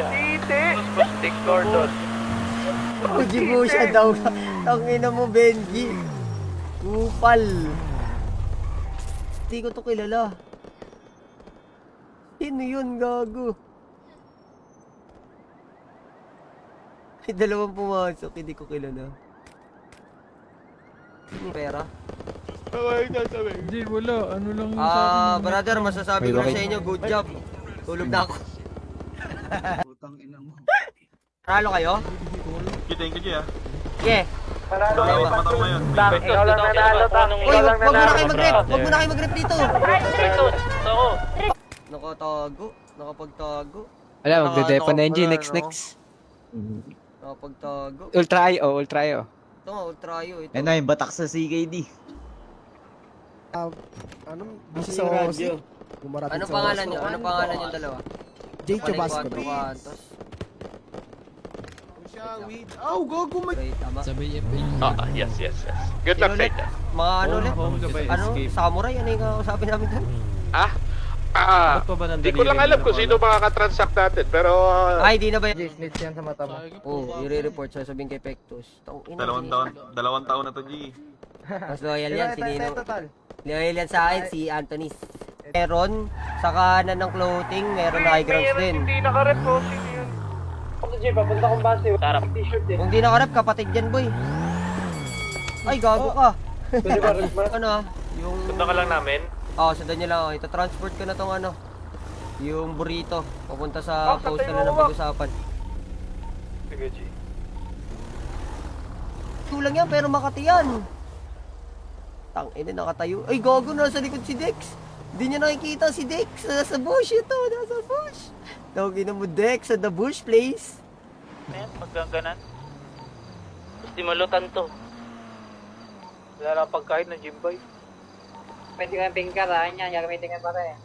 Titi! Stick Gordon. Ujibo siya daw. Tangina mo, Benji. Kupal. Hindi ko to kilala. Sino yun, gago? May dalawang pumasok, hindi ko kilala. Sino pera? Hindi, wala. Ano lang yung sa akin. Brother, masasabi ko na sa inyo, good job. Tulog na ako. Talo kayo? Thank you, Gia. Yeah. Matalo ngayon. Ikaw lang nanalo, Tang. Uy, wag mo na kayo mag-rep. Wag mo na kayo mag-rep dito. Oo. Nakatago. Nakapagtago. Wala, magde-depo na NG. Next. Nakapagtago. Ultra IO. Ito nga, ultrayo. Ito. Ano yung batak sa CKD? Busy sa radyo. Ano pangalan nyo? Ano pangalan nyo dalawa? Jake Basco. Santos. Oh, go, Wait, tama. Sabay FA. Yes. Good luck sa inyo. Mga ano ulit? Ano? Samurai? Ano yung kausapin namin doon? Hindi ko lang alam kung sino makakatransact natin, pero... Ay, di na ba yan? Snitch yan sa mata mo. Oo, i-report sa sabihin kay Pectus. Dalawang taon na to, G. Mas loyal yan, si Nino. Loyal yan sa akin, si Anthony. Meron, sa kanan ng clothing, meron na high grounds din. Hindi nakarep po. Sino yun? Ako Jay, papunta kong base. Sarap. T-shirt eh. Kung di nakarap, kapatid yan, boy. Ay, gago ka. Pwede ba, Resma? Ano ah? Yung... Sundan ka lang namin. Sundan nyo lang. Ito, transport ko na tong ano. Yung burrito. Papunta sa post na pag-usapan. Sige, G. Tulang yan, pero Makati yan. Tangina, nakatayo. Ay, gago, nasa likod si Dex. Hindi niya nakikita si Dex. Nasa bush ito, nasa bush. Tawagin mo Dex sa the bush place. Ayan, maggangganan. Gusto malutan to. Wala lang pagkain ng Jimbay. Pwede kang pingkar ha, yan, gagamitin ka pa rin.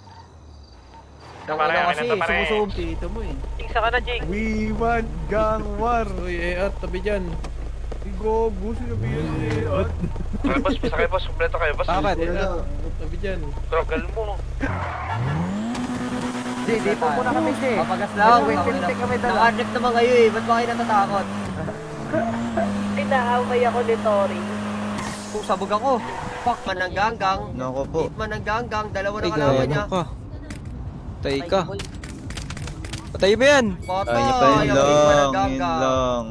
Tangina kasi, sumusub. Dito mo eh. Tingsa ka na, Jake. We want gang war. Uy, tabi dyan. Go, sinabi yan eh. Okay, boss. Sakay, boss. Kompleto kayo, boss. Bakit? Tabi dyan. Tragal mo. Di po muna kami, Jay. Papagas lang. Wait, tintik kami dala. Naka-adrift naman kayo eh. Ba't ba kayo natatakot? Inaaway ako ni Tori. Kung sabog ako. Fuck man ng ganggang. Nako po. Hit man ng ganggang. Dalawa na Ay, kalaban niya. gano ka. Patay ka. Patay mo yan. Patay. Ayun Ang hitman ng lang, yun ganggang. lang.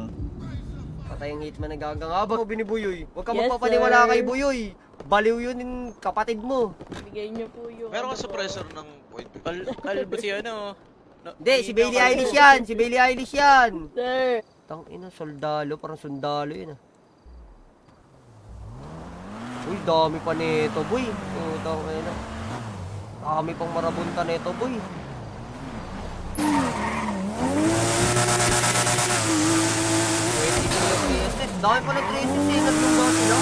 Patay ang hitman ng ganggang. Habang mo binibuyoy. Huwag ka Yes, magpapaniwala sir. kay Buyoy. Baliw yun yung kapatid mo. Bigay niyo po yung... Meron ka suppressor ng point. Kalbo si ano. Hindi, si Bailey Eilish yan. Si Bailey Eilish yan. Sir! Tangina, soldalo. Parang sundalo yun ah. Uy, dami pa nito, boy. Tangina. Dami pang marabunta nito, boy. Dami pa ng traces eh. Naglumbang sila.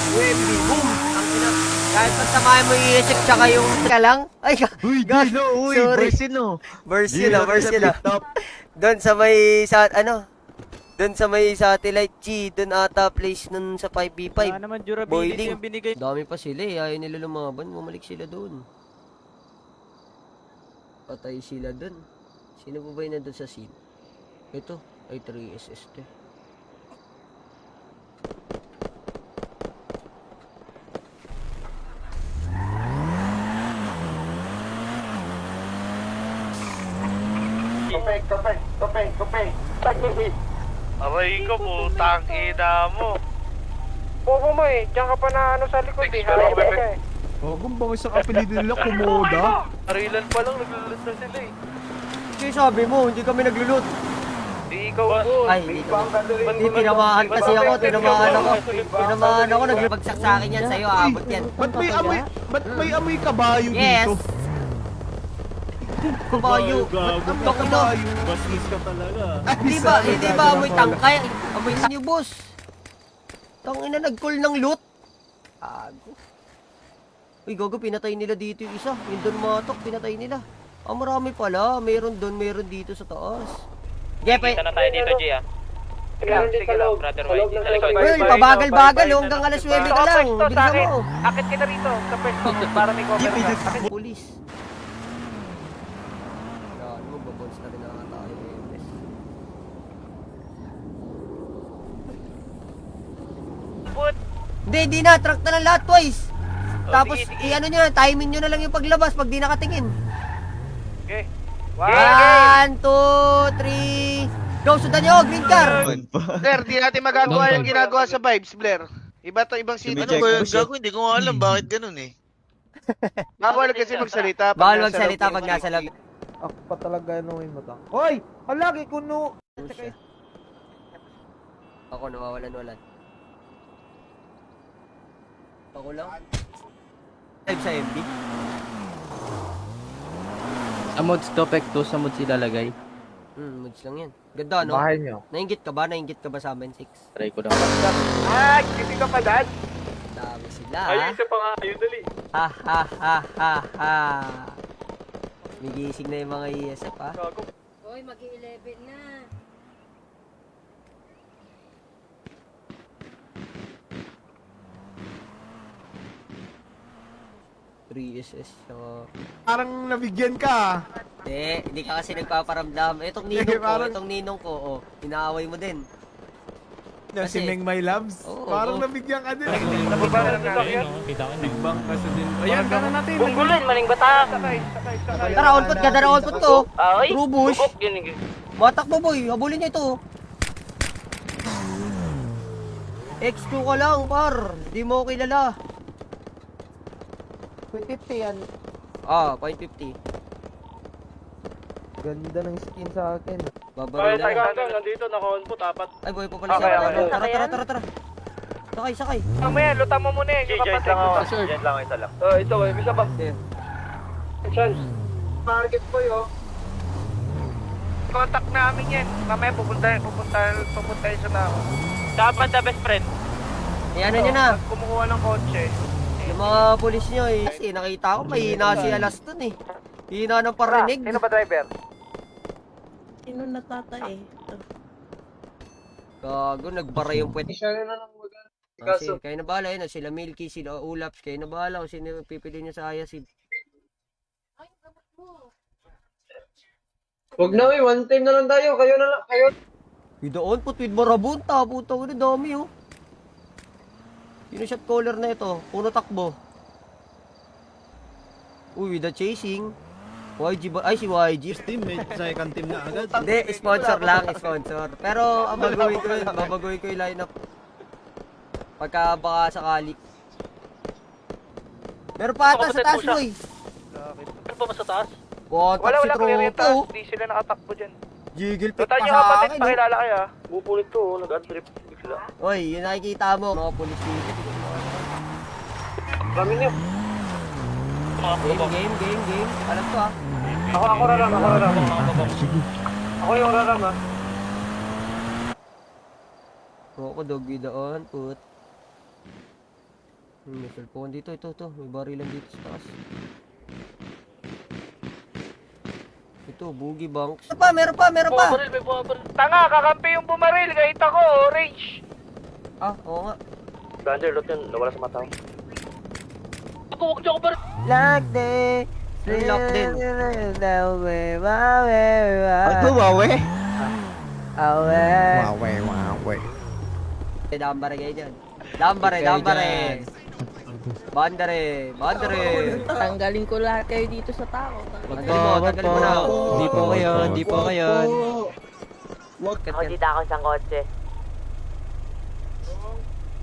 Wemby, boom! Ang ina. Kahit pagsamahin mo yung check tsaka yung ka lang. Ay, Uy, gosh, Gino, uy, sorry. Bersin no. Burst yun ah. Doon sa may, doon sa may satellite G, doon ata place nun sa 5v5. Wala naman durability Boiling. yung binigay. Dami pa sila eh, ayaw nila lumaban, bumalik sila doon. Patay sila doon. Sino ba yung nandun sa scene? Ito, ay 3SS to. Kopeng. Aray ko, putang ina mo. Popo mo eh. Diyan ka pa na ano sa likod eh. Harap ka eh. Kung bang isang apelido nila, Kumoda. Arilan pa lang, naglulot na sila eh. Kasi sabi mo, hindi kami naglulut. Di ikaw ako. Ay, hindi tinamaan kasi ako, tinamaan ako, nagbagsak sa akin yan sa'yo, abot yan. Ba't may amoy kabayo Yes! dito? Kabayo, ba't ang kabayo? Baslis ka talaga. Hindi ba amoy tangkay? Amoy niyo, boss. Tangina, nag-call ng loot. Ago. Uy, gogo, pinatay nila dito yung isa. Yung Don Matok, pinatay nila. Marami pala. Meron doon, meron dito sa taas. Kita na tayo dito, G ah. Sige lang, brother White. Sa likod. Uy, pabagal-bagal. Hanggang alas 9 ka lang. Bilisan mo. Akit kita rito. Sa first floor para may cover ka. Police. Yan, magbabons na rin na tayo. Di na. Truck na lang lahat, twice. Tapos, i-ano nyo na, timing nyo na lang yung paglabas pag di nakatingin. Okay. 1, 2, 3. Go, sundan nyo, green car. Blair, di natin magagawa yung ginagawa sa Vibes, Blair. Iba to, ibang city. Ano ba yung gago? Hindi ko alam bakit ganun eh. Bawal kasi magsalita. Bawal magsalita pag nasa loob. Ako pa talaga ano yung mata. Hoy! Halagi kuno! Ako nawawalan-walan. Ako lang. Live sa MB. Sa mods to, Pekto, sa mods ilalagay. Moods lang yan. Ganda, no? Bahay nyo. Nainggit ka ba? Nainggit ka ba sa amin, 6? Try ko lang. Ah, hindi ka pa, Dad. Dami sila, Isa pa nga, ayun dali. ha? Ha, ha, ha, ha. May gising na yung mga ESF, ha? Hoy, mag-11 na. SS, so... Parang nabigyan ka. Hindi ka kasi nagpaparamdam. Itong ninong ko, oh, inaaway mo din. Na si Kasi- Meng My Loves. Oo, Parang oo. nabigyan ka din. Nababa na ng sasakyan. Bang kasi din. Ayan, gano'n natin. Gulin, maling batak. Sakay. Tara, onpot ka, tara, onpot to. Ay, Rubush. bukok yun. Matakbo, boy. Habulin niyo ito. XQ ka lang, par. Di mo ko kilala. 50 yan. Ah, 0.50. Ganda ng skin sa akin. Babaril na lang. nandito, naka-on-put, apat. Ay, boy, pa pala Okay, siya. okay. Tara. Sakay. Mamaya, lutang mo muna yung kapatid. Yan lang, isa lang. Ito, isa ba? Chance. Market po yun. Contact namin yan. Mamaya pupunta sa tao. Dapat the best friend. Ano nyo na? Kumukuha ng kotse. Yung mga pulis nyo, eh. Kasi nakita ko, mahina si Alas dun, eh. Hina ng parinig. Sino ba driver? Sino natatay? Gago, nagbara yung puwet. Siya na lang Kasi, kayo na bahala yun. Sila Milky, sila Ulaps. Kayo na bahala kung sino pipili nyo sa Ayasid. Huwag na, one time na lang tayo. Kayo na lang, kayo. Doon, put with marabunta. Puta ko na dami, oh. Sino shot caller na ito? Puno takbo. Uy, with the chasing. YG ba? Ay, si YG. Teammate, second team na agad. Hindi, sponsor lang, sponsor. Pero, ang babaguhin ko yung lineup. Pagka baka sakali. Meron pa ata sa taas, boy. Ano pa ba sa taas? Wala, si clearance. Tropo. Hindi sila nakatakbo dyan. Jiggle pick pa Tutan nyo sa kapatid, akin, oh. pakilala kayo. Bupulit ko, nag-untrip. Oy, yun nakikita mo. Mga pulis dito. Kami nyo. Game. Alam ko, ah. Ako raram. Ako yung raram, ha. Roko, doggy doon, put. May cellphone dito, ito. May barilan dito sa taas. Ito, boogie banks. Meron pa. Tanga, kakampi yung bumaril. Kahit ako, orange. Ah, oo nga. Bander, lot yun. Nawala sa mata. Like the... Lock din. Ano, wawe? Dambare kayo dyan. Dambare. Bandare. Tanggalin ko lahat kayo dito sa tao. Tanggalin mo na. Di po kayo. Ako Dito ako sa kotse.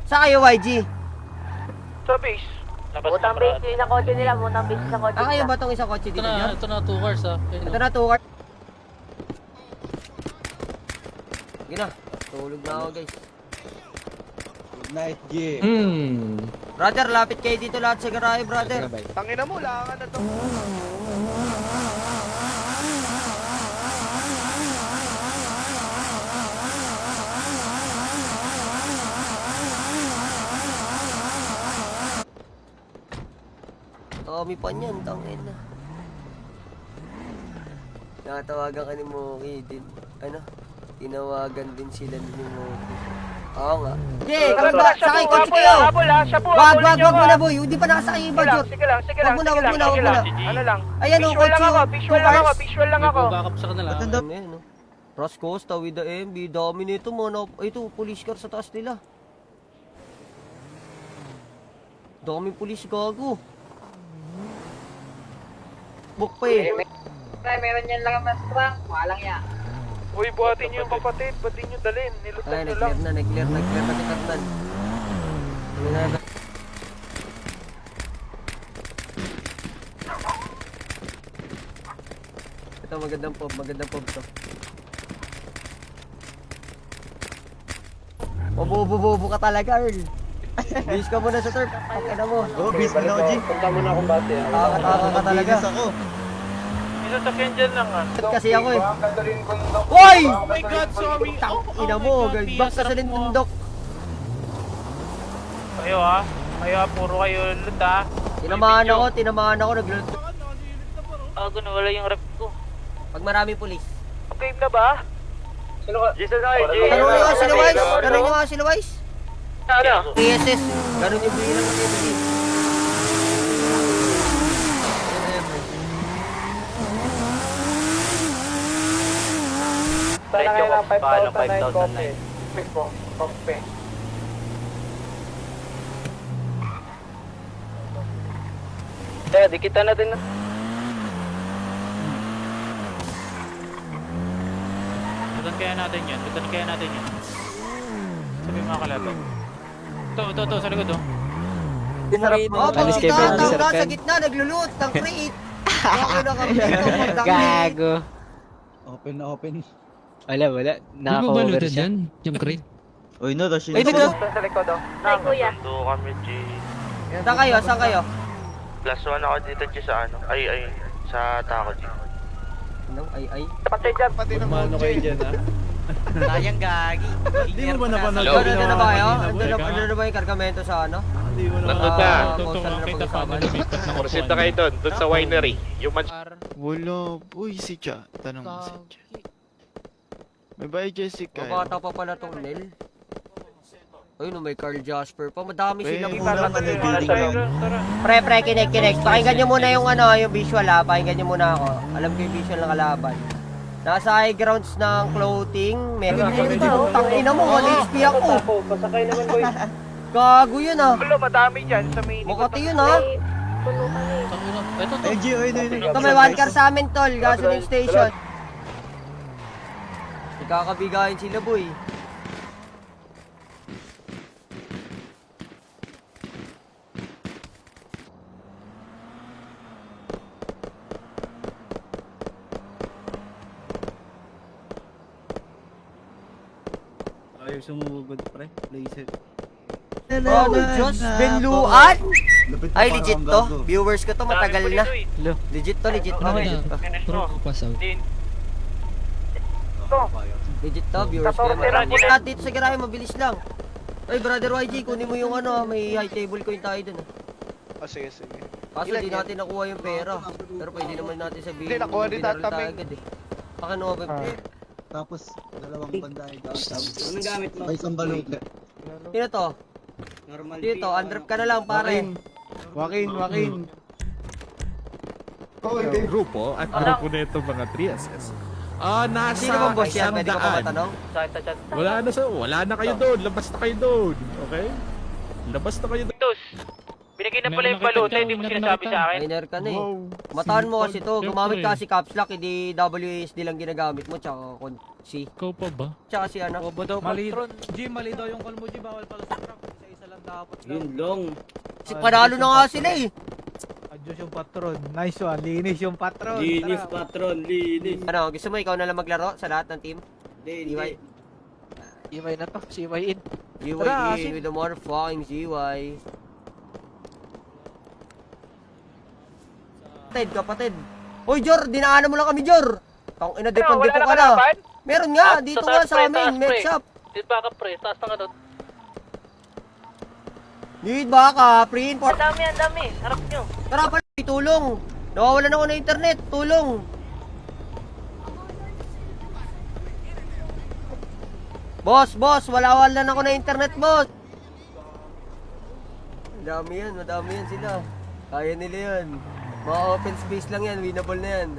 Saan kayo, YG? Sa base. Utang base yung isang kotse nila. Utang base yung isang kotse Ah, kayo nila. ba itong isang kotse dito niya? Ito na 2 cars ah. Ito na, 2 cars. Sige na. Tulog na ako, guys. Night game. Brother, lapit kayo dito lahat sa garahe, brother. Tangina mo, langan na to. Dami pa niyan, tangin na. Nakatawagan ka ni Moki din. Ano? Tinawagan din sila ni Moki. Oo nga. Jay, kami ba? Sakay, kotse kayo! Habol ha, siya po. Wag mo na, boy. Hindi pa nakasakay yung Sige lang, budget. sige lang. Wag mo na. Ano lang. Ayan, oh, Visual lang kotse, ako, oh. visual lang ako. Backup sa kanila. Ano yan, no? Ross Costa with the MB. Dami nito, mo. Ito, police car sa taas nila. Daming pulis, gago. Book pa eh. Meron yan lang mas trunk. Walang yan. Uy, buhatin niyo yung kapatid. Ba't di niyo dalhin? Ay, Nilutan niyo lang. nag-clear na si Carnan. Ito, magandang pob to. Bobo ka talaga, Earl. Bis ka muna sa turf. Pakina mo. Oh, bis mo na ako, G. Punta muna akong base. Taka ka talaga. ako. Isa sa dyan lang ah. Kasi ako eh. Gagaling kondok. Hoy! Oh my God, sorry. Ina mo, back ka sa lindundok. Kayo ah. Kayo ah, puro kayo lut ah. Tinamaan ako, naglut. Ako na wala yung rep ko. Pag maraming pulis. Okay na ba? Sino ka? Jesus RJ. Tanong nyo nga sila Wise. Tanong nyo nga sila Wise. Ano? PSS. Ganun yung bilang ng PSS. Sana kayo ng Paano 5,000 na 5,000 kope. Kope. Kaya, dikita natin na. Lutan kaya natin yan. Sabi mga kalaban. Ito, sa likod oh. Oh, Alis kayo, pagkita, Mr. tangka sa Ken. gitna, naglulot, ng crate. Bakit na kami dito, magdami. Gago. Open na open. Wala. Di ba Nakaka-over balutan siya. yan? Yung crate? Uy, no, rush Ay, naglo. Sa likod oh. Ay, kuya. Nando kami, G. Saan kayo? Plus 1 ako dito, G, sa ano? Ay, sa Taco, G. Ano? Ay. Patay dyan. Pati ng Mano kayo dyan, ha? Sayang gagi. Di mo ba napanood? Ano na ba kayo? Ano na ba yung kargamento sa ano? Hindi mo Nandun na. na. Coastal na Kita pa pag-usapan. lumipat ng Proceed na kayo doon sa winery. Yung man... Wala. Uy, si Cha. Tanong mo si Cha. May bahay Jessica. Mabata pa pala tong Nel. Ayun, may Carl Jasper pa. Madami May silang unang building lang. Pre, kinek. Pakinggan nyo muna yung yung visual ha. Pakinggan nyo muna ako. Alam ko yung visual ng kalaban. Nasa high grounds ng clothing. Meron tangina mo, 1 HP ako. Pasakay naman boy. Gago yun ah. Wala, madami dyan sa main. Mukati yun ah. Puno kami. Ay, G, oy, no. Ito may 1 car sa amin tol. Gasoline station. Ikakabigayin sila boy. Ayaw sumugod, pre. Laser. Ano Diyos? Benluan? Ay legit to. Viewers ko to matagal na. Legit to. Ano na? Pro ko pass out. Legit to, viewers ko. Lahat dito sa garahe, mabilis lang. Ay, brother YG, kunin mo yung may high table coin tayo dun. Oh, sige. Kaso Ilan di yan? natin nakuha yung pera. Pero pwede naman natin sabihin. Hindi, nakuha din binaril natin. tayo agad eh. Pakinuha ba yung pera? Tapos, dalawang banday. Anong gamit mo? May isang balota. Sino to? Sino to? Undrop ka na lang pare. Wakin. Grupo at grupo na ito mga 3SS. Nasa Sino bang boss yan? Pwede ko pa matanong? Wala na kayo doon. Labas na kayo doon. Okay? Labas na kayo doon. Binigay na pala yung balota, hindi mo sinasabi sa akin. Miner ka na eh. Mataan mo kasi to. Gumamit ka si caps lock, hindi WASD lang ginagamit mo. Tsaka si. Ikaw pa ba? Tsaka si ano. Mali daw yung call mo, G. Bawal pala sa truck. Isa lang dapat. Yun long. Si panalo na nga sila eh. Adjust yung patron. Nice one. Linis yung patron. Patron, linis. Ano, gusto mo ikaw na lang maglaro sa lahat ng team? EY. EY na to. Si EY in. EY in with the motherfucking GY. Kapatid. Hoy, Jor, dinaanan mo lang kami, Jor. Tang ina, depo ka na. Meron nga, dito nga sa amin, med shop. Dito ba ka pre? Taas na ka doon. Need baka, print for... Ang dami. Harap nyo. Tara pala, tulong. Nawawalan ako ng internet, tulong. Boss, wala-walan ako ng internet, boss. Madami yan sila. Kaya nila yan. Mga open space lang yan, winnable na yan.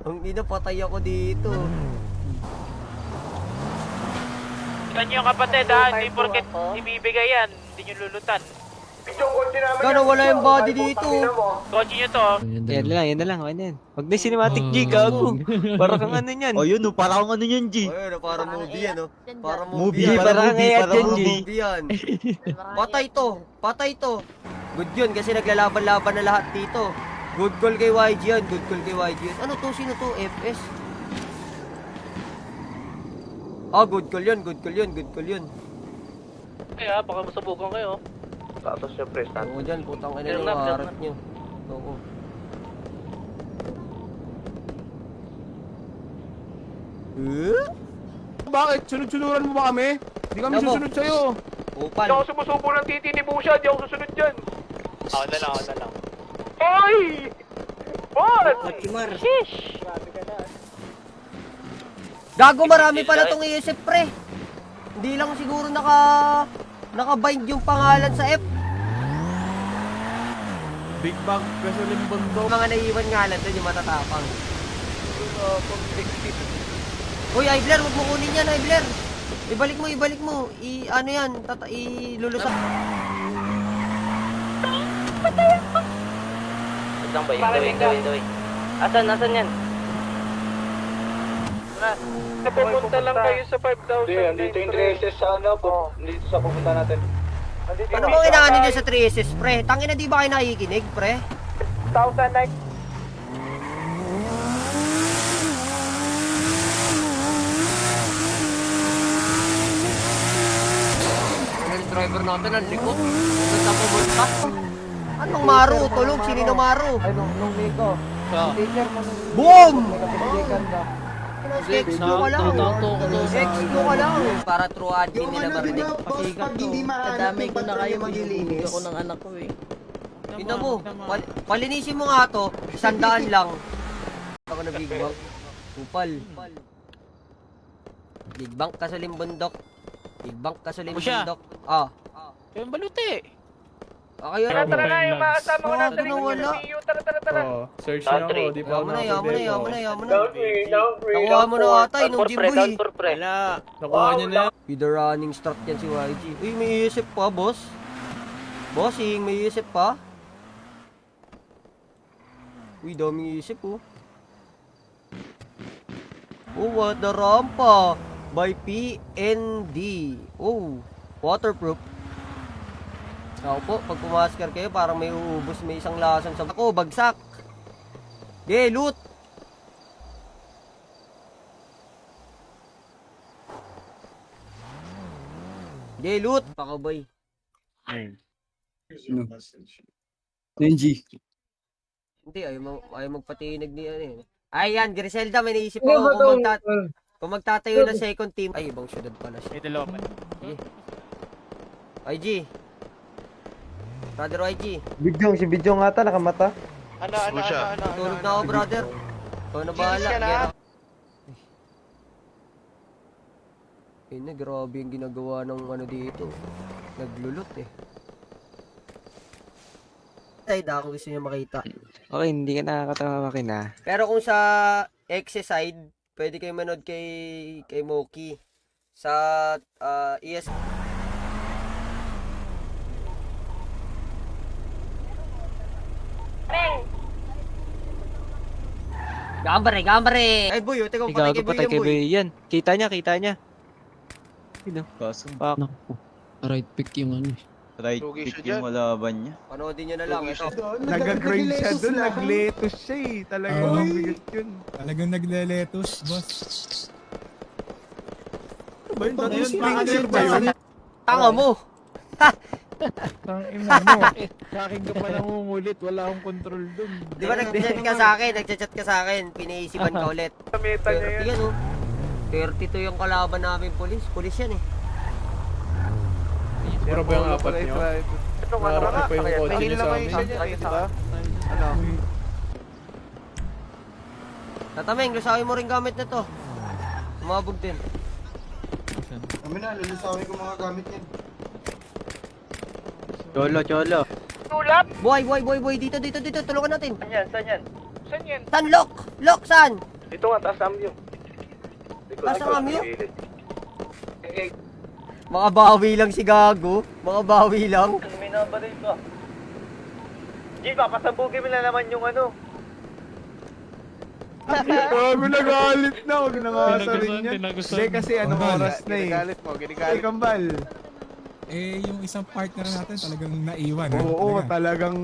Ang ina, patay ako dito. Tignan nyo yung kapatid ha, hindi porket ibibigay yan. hindi nyo lulutan. Gano'n wala yung body dito. Kotse nyo to. Yan na lang, okay na yan. Huwag na yung cinematic G, gago. Para kang ano yan. Oh, yun, no, para akong ano yun, G. Ayun, para movie yan, oh. Para Movie, movie yan. para kang ayat yan, G. Movie yan. Patay to. Good yun, kasi naglalaban-laban na lahat dito. Good call kay YG yan, good call kay YG yan. Ano to, sino to? FS? Good call yun. Kaya, baka masubukan kayo. Oo dyan, putang ina yung harap nyo. Oo. Bakit? Sunod-sunuran mo ba kami? Hindi kami Nabo. susunod sa'yo. Upal. sumusubo ng titi ni Busha, di ako susunod dyan. Ako na lang. Oy! Boss! Gago, marami pala tong iisip, pre. Hindi lang siguro naka-bind yung pangalan sa F. Big Bang Gasoline Bundok. Mga naiiwan nga lang doon yung matatapang. Uy, Ibler, huwag mo kunin yan, Ibler. Ibalik mo. Ano yan, ilulusak. Saan ba yun? Doy. Asan yan? Napupunta lang kayo sa 5,000. Hindi, andito yung dresses sa ano po. Dito sa pupunta natin. Ano bang inaano niyo sa 3SS, pre? Tangina, di ba kayo nakikinig, pre? 1,000 Yung driver natin, ang likot. Ba't ako multa? Anong maro? Tulog, sinino maro? Ay, nung Nico. Teacher mo nung... Boom! Pinag-checan ka. X2 ka lang. X2 ka lang. Para true admin nila marinig. Pasigat to. Kadamay ko na kayo, maglilinis ako ng anak ko eh. Tingnan mo, palinisin mo nga to, 100 lang. Ako na Big Bang. Upal. Big Bang Gasoline Bundok. Big Bang Gasoline Busya. Bundok. Yung baluti. Kayo na. Tara na, yung makasama ko nasa likod wala. ng PU. Tara. Oh, search na ako, di pa ako Yaman na. Downgrade. Nakuha mo na ata, inom Jimboy. Wala. Nakuha niya na yan. With the running start yan si YG. Uy, may iisip pa, boss. Bossing, may iisip pa. Uy, daming iisip, oh. Oh, what the rampa by PND. Oh, waterproof. Ako po, pag pumaskar kayo, parang may uubos, may isang lason sa... Ako, bagsak. Loot. Loot. Pakaboy. Yun, G. Hindi, ayaw magpatinig ni ano eh. Ayan, Griselda, may naisip ako kung magtatayo ng second team. Ay, ibang syudad pala siya. Ito lopan. IG. Brother YG. Si Bidyong ata, nakamata. Ano? Tulog na ako, brother. Ikaw na bahala. Gilis ka na. Grabe yung ginagawa ng ano dito. Naglulot eh. Ay, kung gusto niyo makita. Okay, hindi ka nakakatawa makina. Pero kung sa exercise, pwede kayo manood kay Moki. Sa ES... Gambare! Ay, boy, teka, Ikaw, patay kay Boy yan. Kita niya. Kaso, Right pick yung ano. right Lugi pick siya yung malaban niya. Panoodin nyo na lang. Ito. Nag-grind siya doon, nag-lettuce siya eh. Talagang mabigat yun. Talagang nagleletos, boss. Ano ba yun? Springer ba yun? Tanga mo! Tangina mo. Sa akin ka pa nangungulit, wala akong control dun. Di ba nagchat ka sa akin, pinaisipan ka ulit. Meta niya 30 yan. yan, oh. 32 yung kalaban namin, polis. Polis yan eh. Puro ba yung apat nyo? Ito nga Marami nga. pa yung kotse Tingin niyo sa naman yung amin. isa niya, di ba? Ano? Tatameng, lusawin mo rin gamit na to. Umabog din. Kami na, lulusawin ko mga gamit yan. Cholo. Tulap? Boy, dito, tulungan natin. Saan yan? San, Lock, saan? Dito nga, taas namin yun. Taas ang amyo? Makabawi lang si Gago. Makabawi lang. May nabalay pa. G, papasabugin mo na naman yung ano. Grabe, nagalit na. Huwag na nga sabihin yan. Hindi kasi anong oras na eh. Ginagalit mo, Ay, ginagalit. Kambal. Eh, yung isang partner natin talagang naiwan. Oo, talagang...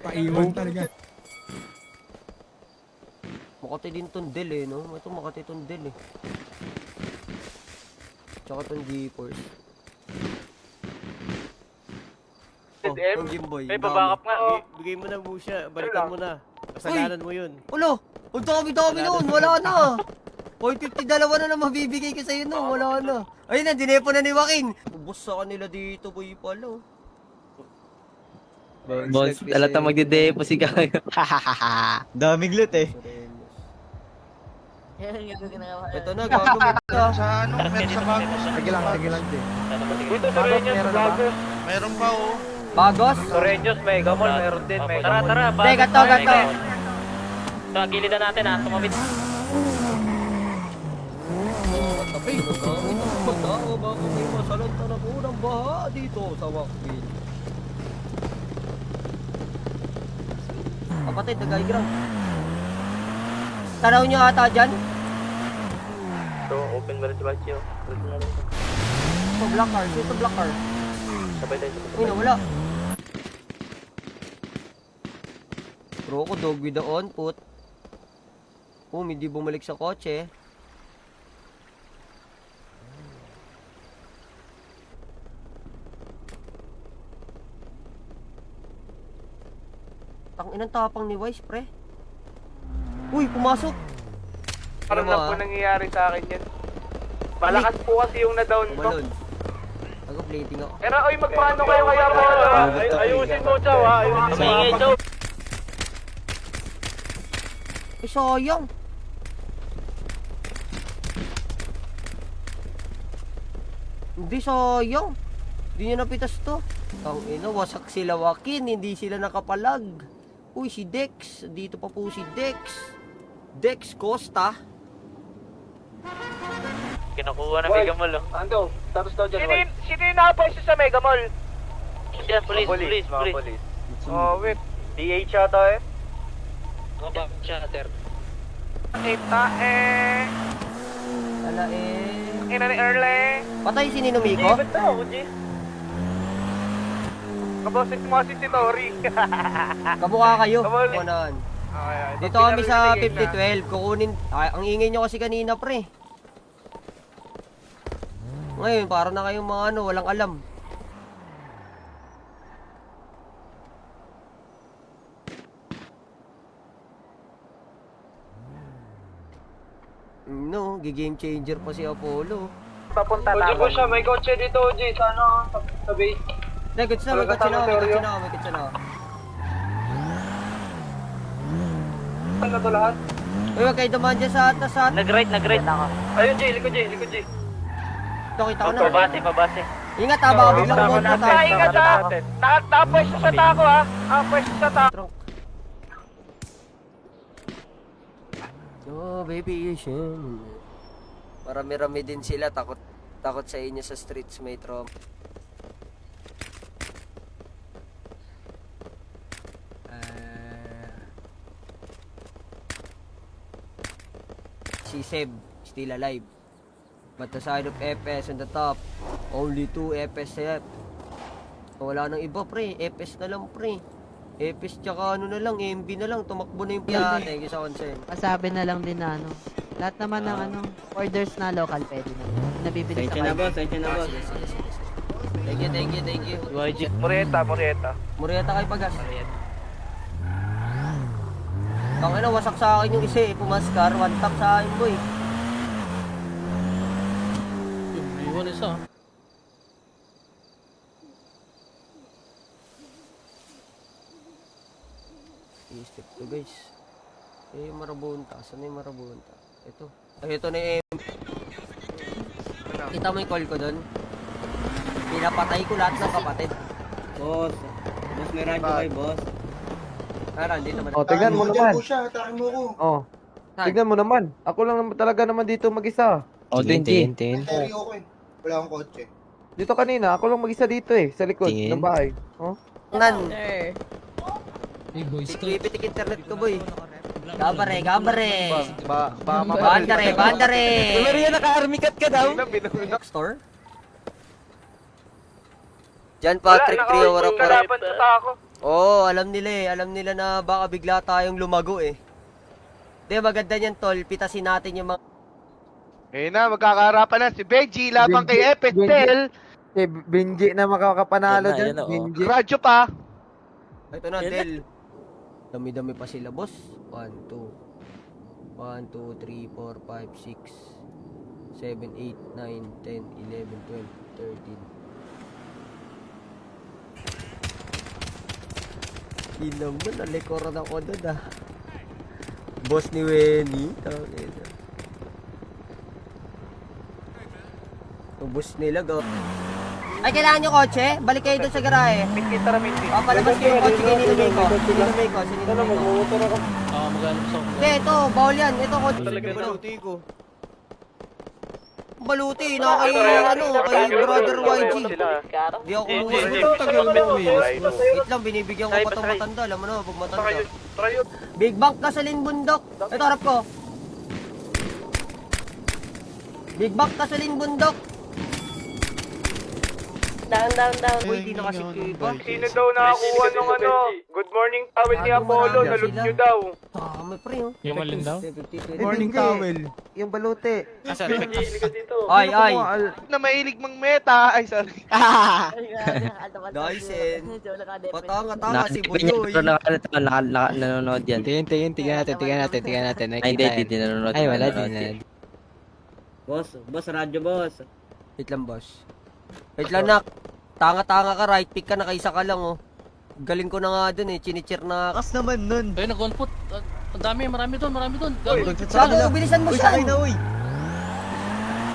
Paiwan talaga. Makati din tundel eh, no? Ito Makati tundel eh. Tsaka tong G-Force. Oh, ang Jimboy. May babakap nga. Bigay mo na mo siya. Balikan mo na. Kasalanan mo yun. Ulo! Ang dami-dami noon! Wala na! 450 dalawa na lang mabibigay ko sa'yo noon. Wala na. Ayun na, dinepo na ni Joaquin. Ubus sa kanila dito, boy pala. Boss, alata magde-depo si Gago. Daming loot eh. Ito na, gago mo ka. Sa ano, meron sa bago. Sige lang, Jay. Dito sa Renyos, Bagos. Meron pa oh. Bagos? Sa Renyos, Mega Mall, meron din. Mega Tara, Mall. tara. Hindi, gato. Ito, gilidan natin ha. Tumamit. Tapi, nagkakit ang magdao bago may masalanta na po ng baha dito sa Wakville. Kapatid, nag-high-ground. Tanaw nyo ata dyan? So, open mo rin si Bachi. Ito, black car. Ito, black car. Sabay tayo. Uy, nawala. Bro ko, dog with the on foot. Hindi bumalik sa kotse. Inang tapang ni Wise, pre. Uy, pumasok. Parang Ano lang mo, po nangyayari sa akin yan. Malakas po kasi yung na-down ko. Malon. Ako, plating ako. Pero, oy, magpaano kayo kaya po? Ayusin mo, Chow, ha? Ayusin mo. Maingay, Chow. Eh, sayang. Hindi, sayang. Hindi niya napitas to. Ang ina, wasak sila Joaquin. Hindi sila nakapalag. Uy, si Dex. Dito pa po si Dex. Dex Costa. Kinukuha na Mega Mall. Oh. Ando, tapos daw dyan. Sino yung nakaposto sa Mega Mall? Yan, police. Oh, wait. DH yata eh. Mga chatter. Kita eh. Ala eh. Ina ni Erle. Patay si Nino Miko? Ba't daw ako, G? Kabosit mo kasi si Tori. Kamukha kayo. Kamali. Kunan. Okay, Dito kami sa 5012. Kukunin. Ay, ang ingay nyo kasi kanina, pre. Ngayon, para na kayong mga ano, walang alam. No, gigame changer pa si Apollo. Papunta na ako. Siya, may kotse dito, G. Sa ano, sa base. Hindi, gets na, may kotse na ako. Ano to lahat? Uy, wag kayo dumaan dyan sa atas, sa atas. Nag-right ako. Ayun, G. Likod, G. Ito, kita ko na. Pabase. Ingat ha, baka biglang kontra tayo. Ingat ha. Nakapwesto sa tako ha. Nakapwesto sa tako. Trunk. Oh, baby, Asian. Marami-rami din sila, takot sa inyo sa streets, may trauma. Si Seb, still alive. But the side of FS on the top, only 2 FS left. Wala nang iba, pre. FS na lang, pre. FS tsaka ano na lang, MB na lang. Tumakbo na yung piyata. Thank you sa consent. Masabi na lang din na ano. Lahat naman ng orders na local pwede na. Nabibili sa boss. Thank you. Murieta. Murieta kay Pagas. Tangina, wasak sa akin yung isa eh. Pumaskar, one tap sa akin, boy. Iwan isa. I-step to, guys. Yung marabunta. Saan yung marabunta? Ito. Ay, ito na yung Kita mo yung call ko doon? Pinapatay ko lahat ng kapatid. Boss, may radyo kay boss. Hindi naman. Tignan mo naman. Atakin mo ko. Tignan mo naman. Ako lang naman talaga naman dito mag-isa. Tin. Wala akong kotse. Dito kanina, ako lang mag-isa dito eh, sa likod Tingin. ng bahay. Oh? Nan. Hey boys, Bibitik internet ko, boy. Gabare, gabare. Ba, Bandare, bandare. Pero yan, naka-army cut ka daw. Store? Jan Patrick Trio, warap warap. Oo, alam nila eh. Alam nila na baka bigla tayong lumago eh. Di, maganda niyan, tol. Pitasin natin yung mga... Ngayon na, magkakaharapan na si Benji laban kay Epestel. Si Benji na makakapanalo Yan dyan. na, yan na, oh. Benji. Radyo pa. Ito na, Del. Dami-dami pa sila, boss. 1, 2, 3, 4, 5, 6, 7, 8, 9, 10, 11, 12, 13. Di naman, nalikoran ako doon ah. Boss ni Wenny. Tangina. Ubus nila, go. Ay, kailangan nyo kotse? Balik kayo doon sa garahe. Papalabas ko yung kotse kay Ninumay ko. Sinunumay ko. Hindi, ito. Bawal yan. Ito kotse. Baluti ko. Baluti. Na kay, kay Brother YG. Di ako Wait lang, binibigyan ko pa itong matanda. Alam mo na, pag matanda. Big Bang Kasalin Bundok. Ito, harap ko. Big Bang Kasalin Bundok. Down. Uy, di na kasi kiba. Sino daw nakakuha ng good morning towel ni Apollo, nalot nyo daw. Tama, pre, oh. Yung malin daw? Morning towel. Yung baluti. Ay. Na mahilig mang meta. Ay, sorry. Dyson. Patanga-tanga si Buloy. Nanonood yan. Tingin natin. Ay, hindi nanonood. Ay, wala din. Boss, radyo boss. Wait lang, boss. Wait lang, nak. Tanga-tanga ka, right pick ka, nakaisa ka lang, oh. Galing ko na nga dun, eh. Chinichir na... Kas naman nun. Ayun, nag-gunput. Ang dami, marami doon. Gago, bilisan mo siya. uy.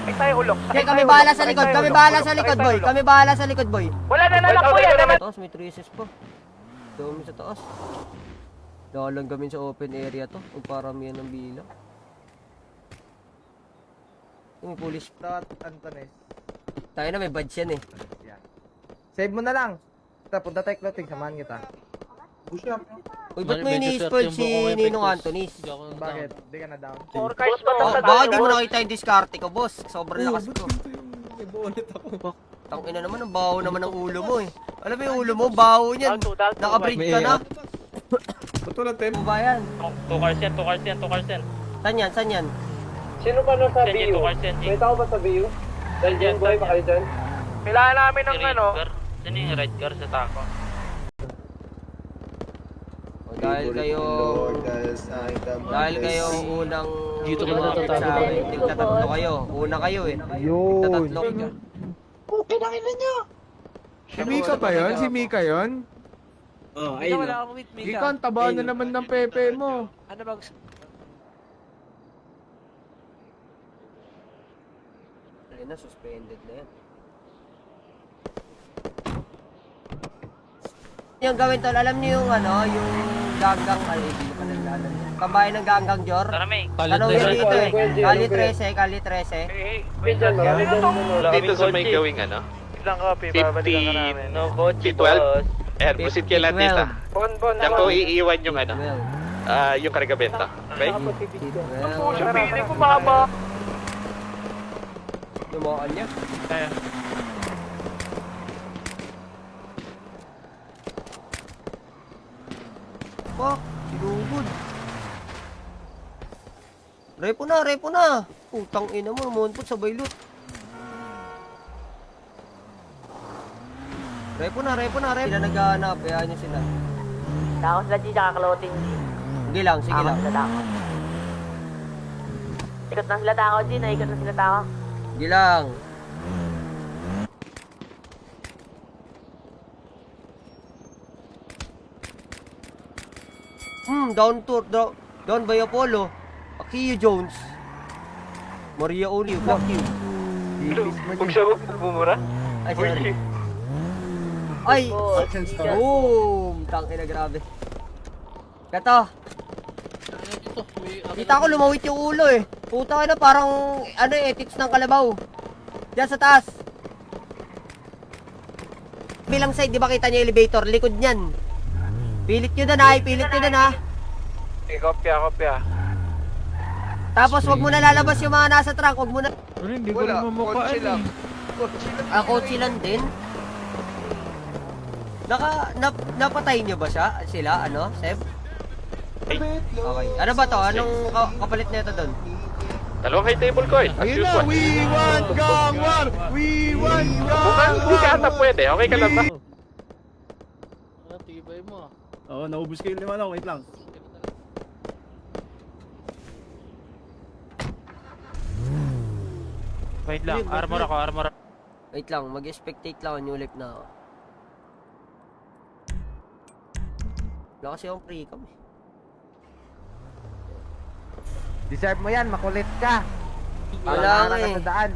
Ay tayo ulok. Okay, kami bahala sa likod. Kami bahala sa likod, boy. Kami bahala sa likod, boy. Wala na po yan. Taas, may 3 SS pa. Dami sa taas. Dalang gamin sa open area to. Kung paramihan ng bilang. May police. Antones. Tayo na, may badge yan, eh. Save mo na lang. Punta tayo clothing, samahan kita. Uy, ba't mo ini-spoil si Ninong Antonis? Bakit? Di ka na down? Oh, baka di mo nakita yung diskarte ko, boss. Sobrang lakas ko. Tangina naman, ang baho naman ng ulo mo, eh. Alam mo yung ulo mo, baho niyan. Naka-break ka na. Ano ba yan? 2 cars yan. Saan yan? Sino pa nasa Yan, 2 cars yan, G. May tao ba sa BU? Dyan ba kayo dyan? Kailangan namin ng Yan yung red car sa tako. Dahil kayong unang Dito ka na lumapit natatago sa ba? akin. Tigtatatlo kayo. Una kayo, eh. Yun. Tigtatatlo ka. Si Mika ba yun? Si Mika yun? Oh, ayun. Ika, ang taba na naman ng pepe mo. Ano bang... Ayun na, suspended na yan. Yung gawin, tol, alam niyo yung yung ganggang, hindi ko nalalan. Kabayan ng ganggang, Jor. Tara, May. Tanong yun dito, eh. Kali 13. Dito sa may gawing Ilang copy, babalikan ka namin. No, kotse, 12. Ayan, proceed kayo lang dito. Diyan ko iiwan yung Yung kargabenta. Okay? Puso, Pili ko baba. Lumaan niya. Fuck, sinugod. Repo na. Putang ina mo, monpot sa baylot. Repo na. Sila naghahanap, kaya nyo sila. Tako sila G, tsaka clothing G. Sige lang. Sila tako. Ikot na sila tako G, naikot na sila tako. Sige lang. Down by Apollo. Akiyo Jones. Maria Oli, fuck you. Huwag siya bumura. Ay, sorry. Ay! Boom! Tangina, grabe. Kato. Kita ko lumawit yung ulo, eh. Puta ka na, parang, edits ng kalabaw. Diyan sa taas. Bilang side, di ba kita niyo elevator? Likod niyan. Pilit nyo doon ha, ipilit nyo doon ha. Kopya. Tapos wag mo na lalabas yung mga nasa trunk, wag mo na... Pero hindi ko rin mamukhaan eh. Kotse lang din. Napatay nyo ba siya? Sila, ano, Seb? Okay. Ano ba to? Anong kapalit nito doon? Dalawa kay table ko eh. Ayun na, we want gang war! We want gang war! Hindi ka ata pwede. Okay ka lang ba? Oo, naubos kayo 5 lang, wait lang. Wait lang, armor ako. Wait lang, mag-spectate lang, new life na ako. Wala kasi akong pre-cam eh. Deserve mo yan, makulit ka. Wala nga eh. Sa daan.